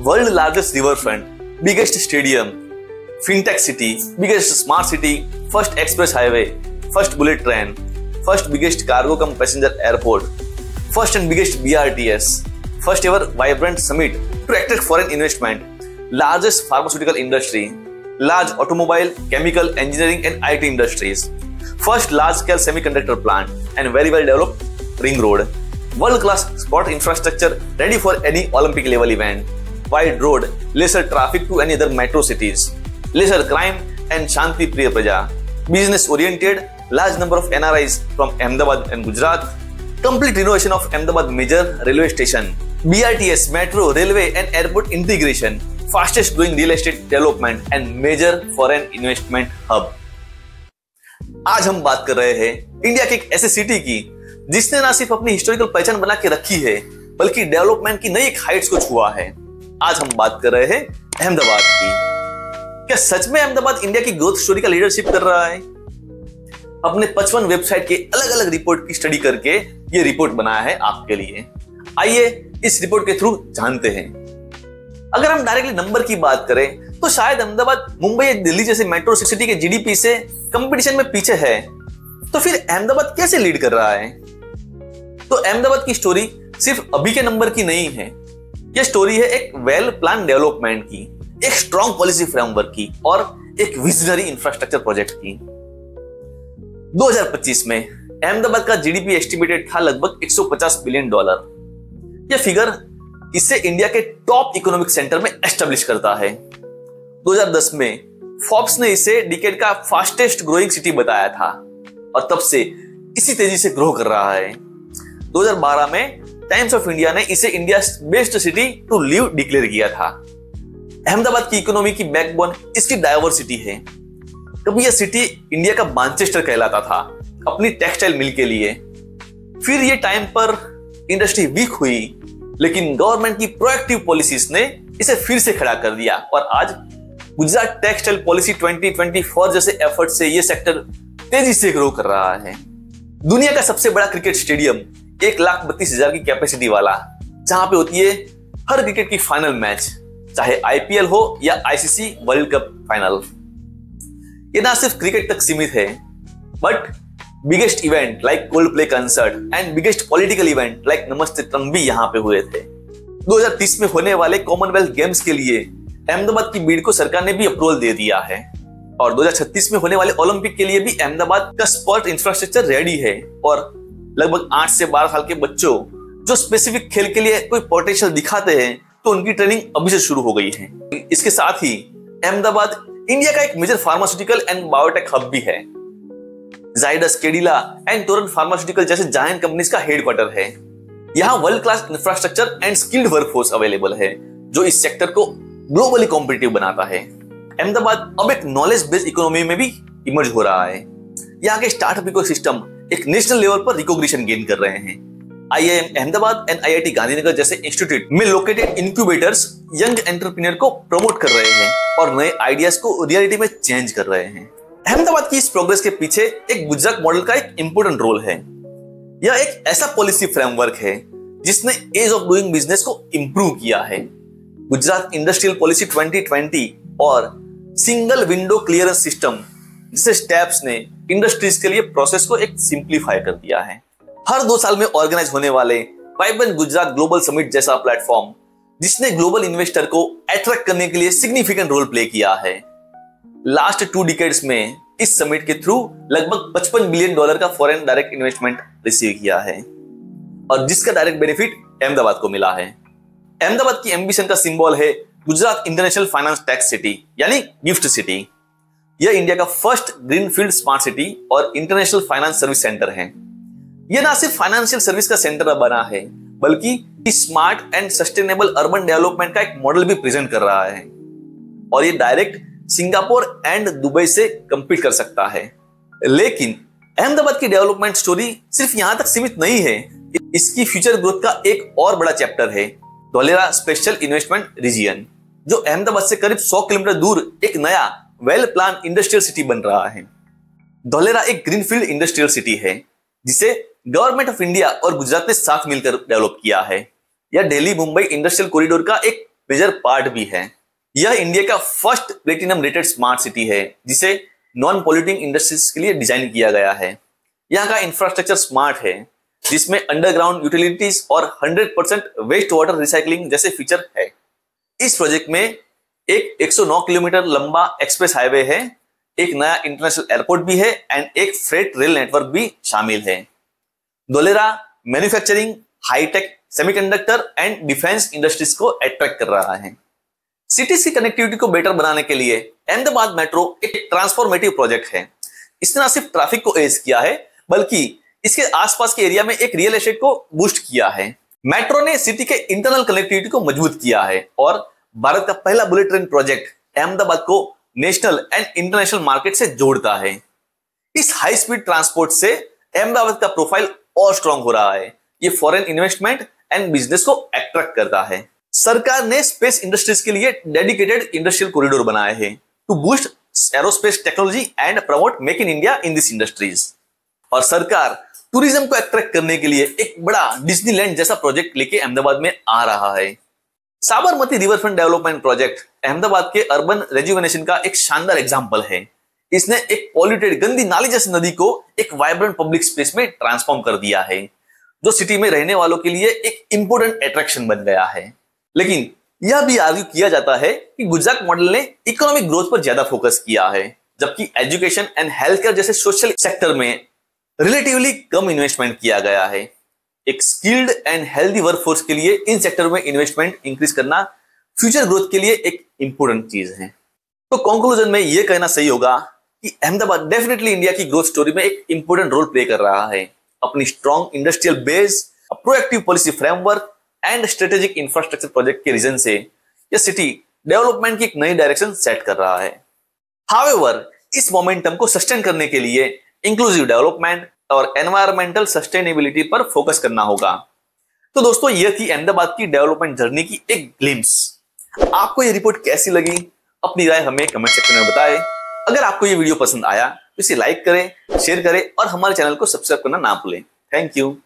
world largest riverfront, biggest stadium, fintech city, biggest smart city, first express highway, first bullet train, first biggest cargo cum passenger airport, first and biggest BRTS, first ever vibrant summit to attract foreign investment, largest pharmaceutical industry, large automobile, chemical, engineering and IT industries, first large-scale semiconductor plant and very well developed ring road, world-class sport infrastructure ready for any Olympic level event, wide road, lesser traffic to any other metro cities, lesser crime and Shanti Priya Praja, business-oriented, large number of NRIs from Ahmedabad and Gujarat, complete renovation of Ahmedabad major railway station, BRTS, metro, railway and airport integration, fastest growing real estate development and major foreign investment hub. आज हम बात कर रहे हैं India के एक ऐसे city की जिसने ना सिर्फ अपनी हिस्टोरिकल पहचान बना के रखी है बल्कि डेवलपमेंट की नई एक हाइट्स को छुआ है। आज हम बात कर रहे हैं अहमदाबाद की। क्या सच में अहमदाबाद इंडिया की ग्रोथ स्टोरी का लीडरशिप कर रहा है? अपने 55 वेबसाइट के अलग अलग रिपोर्ट की स्टडी करके ये रिपोर्ट बनाया है आपके लिए। आइए इस रिपोर्ट के थ्रू जानते हैं। अगर हम डायरेक्टली नंबर की बात करें तो शायद अहमदाबाद मुंबई या दिल्ली जैसे मेट्रो सिटी के जीडीपी से कंपटीशन में पीछे है, तो फिर अहमदाबाद कैसे लीड कर रहा है? तो अहमदाबाद की स्टोरी सिर्फ अभी के नंबर की नहीं है। यह स्टोरी है एक वेल प्लान डेवलपमेंट की, एक स्ट्रॉन्ग पॉलिसी फ्रेमवर्क की और एक विजनरी इंफ्रास्ट्रक्चर प्रोजेक्ट की। 2025 में अहमदाबाद का जीडीपी एस्टिमेटेड था लगभग $150 बिलियन। यह फिगर इसे इंडिया के टॉप इकोनॉमिक सेंटर में एस्टेब्लिश करता है। 2010 में फोर्ब्स ने इसे डिकेड का फास्टेस्ट ग्रोइंग सिटी बताया था और तब से इसी तेजी से ग्रो कर रहा है। 2012 में टाइम्स ऑफ इंडिया ने इसे India best city to live declare किया था। अहमदाबाद की इकोनॉमी की बैकबोन इसकी डाइवर्सिटी है। कभी यह सिटी इंडिया का मैनचेस्टर कहलाता था अपनी टेक्सटाइल मिल के लिए। फिर यह टाइम पर इंडस्ट्री वीक हुई, लेकिन गवर्नमेंट की प्रोएक्टिव पॉलिसीज ने इसे फिर से खड़ा कर दिया और आज गुजरात टेक्सटाइल पॉलिसी 2024 जैसे एफर्ट से यह सेक्टर तेजी से ग्रो कर रहा है। दुनिया का सबसे बड़ा क्रिकेट स्टेडियम 1,32,000 की कैपेसिटी वाला, जहां पे होती है हर क्रिकेट की फाइनल मैच, चाहे आईपीएल हो या आईसीसी वर्ल्ड कप फाइनल। ये ना सिर्फ क्रिकेट तक सीमित है, but biggest event like cold play concert and biggest political event like नमस्ते ट्रम्प भी यहाँ पे हुए थे। 2030 में होने वाले कॉमनवेल्थ गेम्स के लिए अहमदाबाद की बीड को सरकार ने भी अप्रूवल दे दिया है और 2036 में होने वाले ओलंपिक के लिए भी अहमदाबाद का स्पोर्ट इंफ्रास्ट्रक्चर रेडी है और लगभग 8 से 12 साल के बच्चों जो स्पेसिफिक खेल के लिए कोई पोटेंशियल दिखाते हैं तो उनकी ट्रेनिंग अभी से शुरू हो गई है। इसके साथ ही अहमदाबाद इंडिया का एक major pharmaceutical and biotech hub भी है। जाइडस, केडिला एंड टोरेंट फार्मास्यूटिकल जैसे जायंट कंपनीज का हेडक्वार्टर है। यहाँ world class infrastructure and skilled workforce available है जो इस सेक्टर को ग्लोबली कॉम्पिटिटिव बनाता है। अहमदाबाद अब एक नॉलेज बेस्ड इकोनॉमी में भी इमर्ज हो रहा है। यहाँ के स्टार्टअप इकोसिस्टम एक नेशनल लेवल पर रिकॉग्निशन गेन कर रहे हैं। IIM Ahmedabad and IIT Gandhinagar जैसे इंस्टीट्यूट में लोकेटेड इंक्यूबेटर्स यंग एंटरप्रेन्योर को प्रमोट कर रहे हैं और नए आइडियाज को रियलिटी में चेंज कर रहे हैं। अहमदाबाद की इस प्रोग्रेस के पीछे एक गुजरात मॉडल का एक इंपोर्टेंट रोल है। यह एक ऐसा पॉलिसी फ्रेमवर्क है जिसने एज ऑफ डूइंग बिजनेस को इंप्रूव किया है। गुजरात इंडस्ट्रियल पॉलिसी 2020 और सिंगल विंडो क्लियरेंस सिस्टम जैसे स्टेप्स ने इंडस्ट्रीज के लिए प्रोसेस को एक सिंप्लीफाई कर दिया है। हर 2 साल में ऑर्गेनाइज होने वाले वाइब्रेंट गुजरात ग्लोबल समिट जैसा प्लेटफॉर्म जिसने ग्लोबल इन्वेस्टर को अट्रैक्ट करने के लिए सिग्निफिकेंट रोल प्ले किया है। लास्ट 2 डिकेड्स में इस समिट के थ्रू लगभग $55 बिलियन का फॉरेन डायरेक्ट इन्वेस्टमेंट रिसीव किया है और जिसका डायरेक्ट बेनिफिट अहमदाबाद को मिला है। अहमदाबाद की एम्बिशन का सिंबल है Gujarat international finance tech city यानी गिफ्ट सिटी। यह इंडिया का फर्स्ट ग्रीनफील्ड स्मार्ट सिटी और इंटरनेशनल फाइनेंस सर्विस सेंटर है। यह ना सिर्फ फाइनेंशियल सर्विस का सेंटर बना है बल्कि smart and sustainable urban development का एक मॉडल भी प्रेजेंट कर रहा है और ये डायरेक्ट सिंगापुर एंड दुबई से कंपीट कर सकता है। लेकिन अहमदाबाद की डेवलपमेंट स्टोरी सिर्फ यहां तक सीमित नहीं है। इसकी फ्यूचर ग्रोथ का एक और बड़ा चैप्टर है धोलेरा स्पेशल इन्वेस्टमेंट रीजियन, जो अहमदाबाद से करीब 100 किलोमीटर दूर एक नया वेल प्लान इंडस्ट्रियल सिटी बन रहा है। धोलेरा एक ग्रीनफील्ड इंडस्ट्रियल सिटी है जिसे गवर्नमेंट ऑफ इंडिया और गुजरात ने साथ मिलकर डेवलप किया है। यह दिल्ली मुंबई इंडस्ट्रियल कॉरिडोर का एक मेजर पार्ट भी है। यह इंडिया का first platinum rated smart city है जिसे नॉन पॉल्यूटिंग इंडस्ट्रीज के लिए डिजाइन किया गया है। यहाँ का इंफ्रास्ट्रक्चर स्मार्ट है जिसमें अंडरग्राउंड यूटिलिटीज और 100% वेस्ट वाटर रिसाइकलिंग जैसे फीचर है। इस प्रोजेक्ट में एक 109 किलोमीटर लंबा एक्सप्रेस हाईवे है, एक नया इंटरनेशनल एयरपोर्ट भी है एंड एक फ्रेट रेल नेटवर्क भी शामिल है। Dholera manufacturing, hi-tech, semiconductor and defence industries को अट्रैक्ट कर रहा है। सिटीज की कनेक्टिविटी को बेटर बनाने के लिए अहमदाबाद मेट्रो एक ट्रांसफॉर्मेटिव प्रोजेक्ट है। इसने न सिर्फ ट्रैफिक को एज किया है बल्कि इसके आसपास के एरिया में एक रियल एस्टेट को बूस्ट किया है। मेट्रो ने सिटी के इंटरनल कनेक्टिविटी को मजबूत किया है और भारत का पहला बुलेट ट्रेन प्रोजेक्ट अहमदाबाद को नेशनल एंड इंटरनेशनल मार्केट से जोड़ता है। इस हाई स्पीड ट्रांसपोर्ट से अहमदाबाद का प्रोफाइल और स्ट्रॉन्ग हो रहा है। ये फॉरेन इन्वेस्टमेंट एंड बिजनेस को अट्रैक्ट करता है। सरकार ने स्पेस इंडस्ट्रीज के लिए डेडिकेटेड इंडस्ट्रियल कॉरिडोर बनाए हैं to boost aerospace technology and promote make in India in this industries. और सरकार टूरिज्म को अट्रैक्ट करने के लिए एक बड़ा डिज्नीलैंड जैसा प्रोजेक्ट लेके अहमदाबाद में आ रहा है। Sabarmati riverfront development project Ahmedabad के अर्बन रेजुवेनेशन का एक शानदार एग्जांपल है। इसने एक पॉल्यूटेड गंदी नाली जैसी नदी को एक वाइब्रेंट पब्लिक स्पेस में ट्रांसफॉर्म कर दिया है, जो सिटी में रहने वालों के लिए एक इंपोर्टेंट अट्रैक्शन बन गया है। लेकिन यह भी आर्ग्यू किया जाता है कि गुजरात मॉडल ने इकोनॉमिक ग्रोथ पर ज्यादा फोकस किया है, जबकि एजुकेशन एंड हेल्थ केयर जैसे सोशल सेक्टर में रिलेटिवली कम इन्वेस्टमेंट किया गया है। एक स्किल्ड एंड हेल्दी वर्कफोर्स के लिए इन सेक्टर में इन्वेस्टमेंट इंक्रीज करना फ्यूचर ग्रोथ के लिए एक इंपोर्टेंट चीज है। तो कंक्लूजन में यह कहना सही होगा कि अहमदाबाद डेफिनेटली इंडिया की ग्रोथ स्टोरी में एक इंपोर्टेंट रोल प्ले कर रहा है। अपनी strong industrial base, proactive policy framework and strategic infrastructure project के रीजन से यह सिटी डेवलपमेंट की एक नई डायरेक्शन सेट कर रहा है। हाउएवर, इस मोमेंटम को सस्टेन करने के लिए इंक्लूसिव डेवलपमेंट और एनवायरमेंटल सस्टेनेबिलिटी पर फोकस करना होगा। तो दोस्तों, यह थी अहमदाबाद की डेवलपमेंट जर्नी की एक ग्लिम्स। आपको यह रिपोर्ट कैसी लगी? अपनी राय हमें कमेंट सेक्शन में बताएं। अगर आपको यह वीडियो पसंद आया तो इसे लाइक करें, शेयर करें और हमारे चैनल को सब्सक्राइब करना ना भूलें। Thank you.